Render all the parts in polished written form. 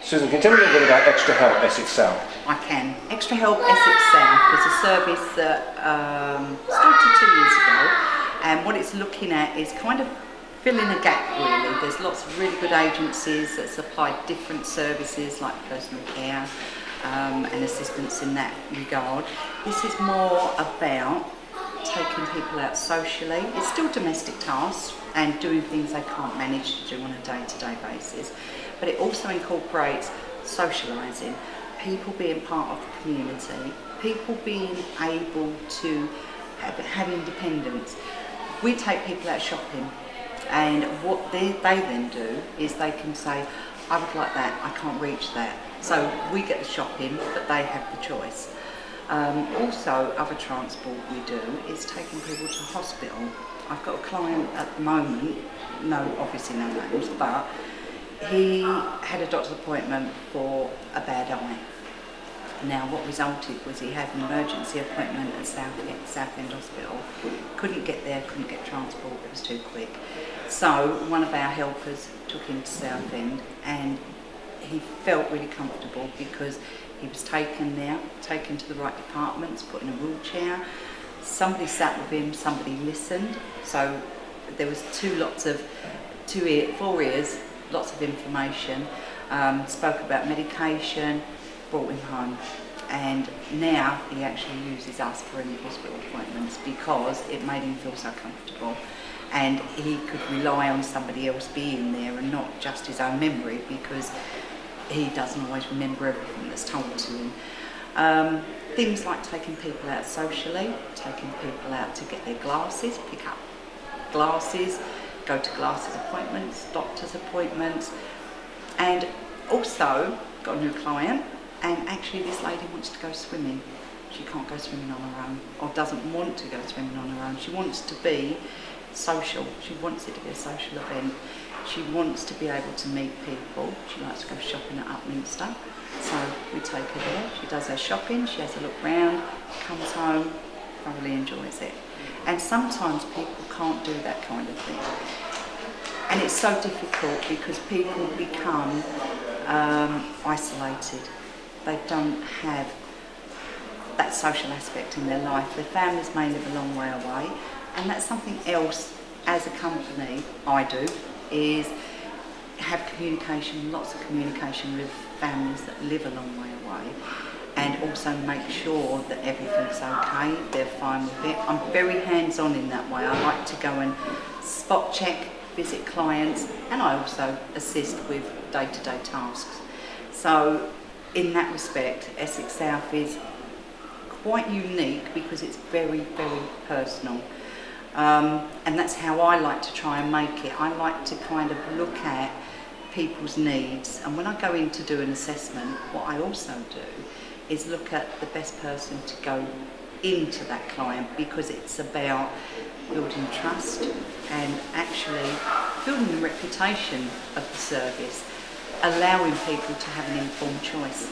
Susan, can you tell me a little bit about Extra Help Essex South? I can. Extra Help Essex South is a service that started 2 years ago, and what it's looking at is kind of filling a gap really. There's lots of really good agencies that supply different services like personal care and assistance in that regard. This is more about taking people out socially. It's still domestic tasks and doing things they can't manage to do on a day-to-day basis, but it also incorporates socialising, people being part of the community, people being able to have independence. We take people out shopping, and what they then do is they can say, I would like that, I can't reach that. So we get the shopping, but they have the choice. Also, other transport we do is taking people to hospital. I've got a client at the moment, obviously no names, but he had a doctor's appointment for a bad eye. Now what resulted was he had an emergency appointment at Southend Hospital, couldn't get there, couldn't get transport, it was too quick. So one of our helpers took him to Southend, and he felt really comfortable because he was taken there, taken to the right departments, put in a wheelchair. Somebody sat with him, somebody listened. So there was four ears, lots of information, spoke about medication, brought him home. And now he actually uses us for any hospital appointments because it made him feel so comfortable. And he could rely on somebody else being there and not just his own memory, because he doesn't always remember everything that's told to him. Things like taking people out socially, taking people out to get their glasses, pick up glasses, go to glasses appointments, doctor's appointments, and also got a new client, and actually this lady wants to go swimming. She can't go swimming on her own, or doesn't want to go swimming on her own. She wants to be social. She wants it to be a social event. She wants to be able to meet people. She likes to go shopping at Upminster. So we take her there. She does her shopping. She has a look round, comes home, thoroughly enjoys it. And sometimes people can't do that kind of thing. And it's so difficult because people become isolated. They don't have that social aspect in their life. Their families may live a long way away. And that's something else as a company I do, is have communication, lots of communication with families that live a long way away, and also make sure that everything's okay, they're fine with it. I'm very hands-on in that way. I like to go and spot check, visit clients, and I also assist with day-to-day tasks. So in that respect, Essex South is quite unique because it's very, very personal. And that's how I like to try and make it. I like to kind of look at people's needs, and when I go in to do an assessment, what I also do is look at the best person to go into that client, because it's about building trust and actually building the reputation of the service, allowing people to have an informed choice.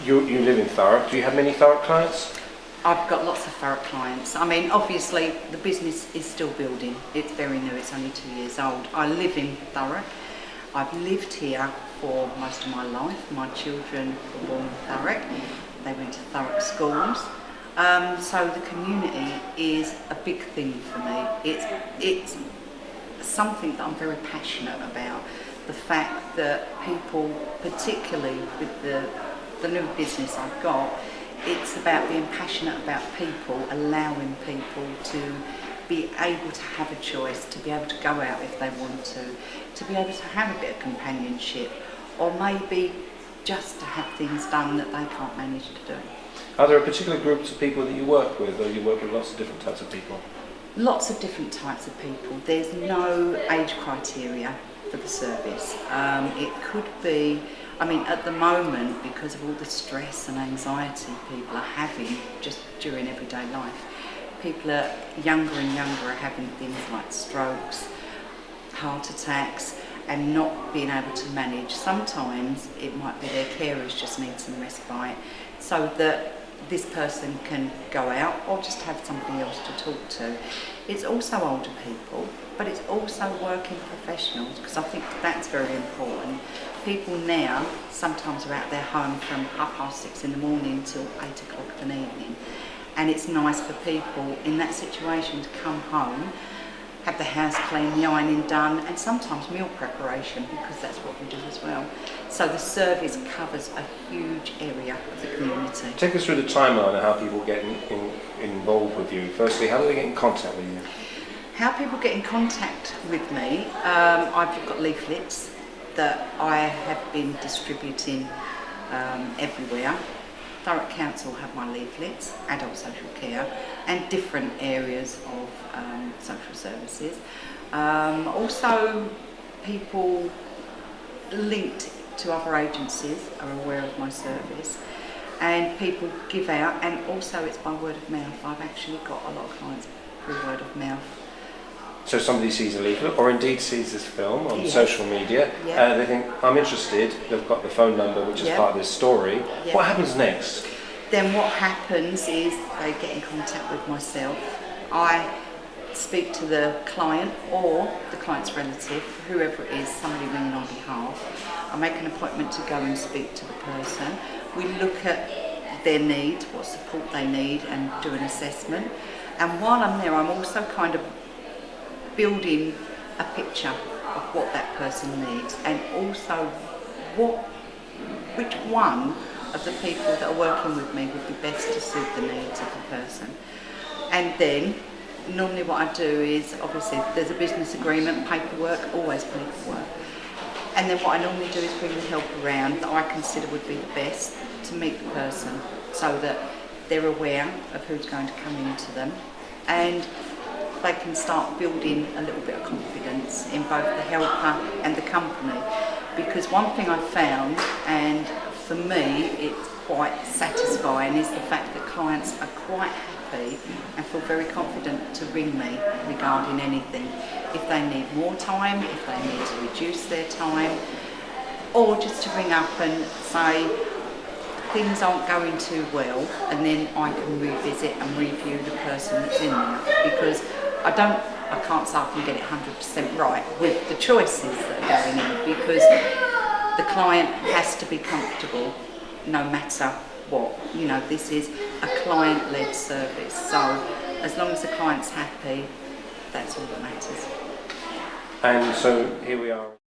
You live in Thurrock. Do you have many Thurrock clients? I've got lots of Thurrock clients. I mean, obviously the business is still building. It's very new, it's only 2 years old. I live in Thurrock. I've lived here for most of my life. My children were born in Thurrock. They went to Thurrock schools. So the community is a big thing for me. It's something that I'm very passionate about. The fact that people, particularly with the new business I've got, it's about being passionate about people, allowing people to be able to have a choice, to be able to go out if they want to be able to have a bit of companionship, or maybe just to have things done that they can't manage to do. Are there particular groups of people that you work with, or you work with lots of different types of people? Lots of different types of people. There's no age criteria for the service. It could be, I mean, at the moment, because of all the stress and anxiety people are having just during everyday life, people are younger and younger are having things like strokes, heart attacks, and not being able to manage. Sometimes it might be their carers just need some respite, so that this person can go out or just have somebody else to talk to. It's also older people, but it's also working professionals, because I think that's very important. People now sometimes are out their home from 6:30 in the morning till 8 o'clock of an evening, and it's nice for people in that situation to come home, have the house clean, the ironing done, and sometimes meal preparation, because that's what we do as well. So the service covers a huge area of the community. Take us through the timeline of how people get involved with you. Firstly, how do they get in contact with you? How people get in contact with me, I've got leaflets that I have been distributing everywhere. Thurrock Council have my leaflets, adult social care, and different areas of social services. Also, people linked to other agencies are aware of my service, and people give out, and also it's by word of mouth. I've actually got a lot of clients through word of mouth. So somebody sees a leaflet, or indeed sees this film on Yes. social media, Yeah. they think, I'm interested, they've got the phone number, which is Yeah. part of this story. Yeah. What happens next? Then what happens is they get in contact with myself. I speak to the client or the client's relative, whoever it is, somebody ringing on behalf. I make an appointment to go and speak to the person. We look at their needs, what support they need, and do an assessment. And while I'm there, I'm also kind of building a picture of what that person needs, and also which one of the people that are working with me would be best to suit the needs of the person. And then normally what I do is, obviously there's a business agreement, paperwork, always paperwork. And then what I normally do is bring the help around that I consider would be the best to meet the person, so that they're aware of who's going to come into them, and they can start building a little bit of confidence in both the helper and the company. Because one thing I've found, and for me it's quite satisfying, is the fact that clients are quite happy and feel very confident to ring me regarding anything. If they need more time, if they need to reduce their time, or just to ring up and say things aren't going too well, and then I can revisit and review the person that's in there, because I can't say I can get it 100% right with the choices that are going in, because the client has to be comfortable no matter what. You know, this is a client-led service, so as long as the client's happy, that's all that matters. And so here we are.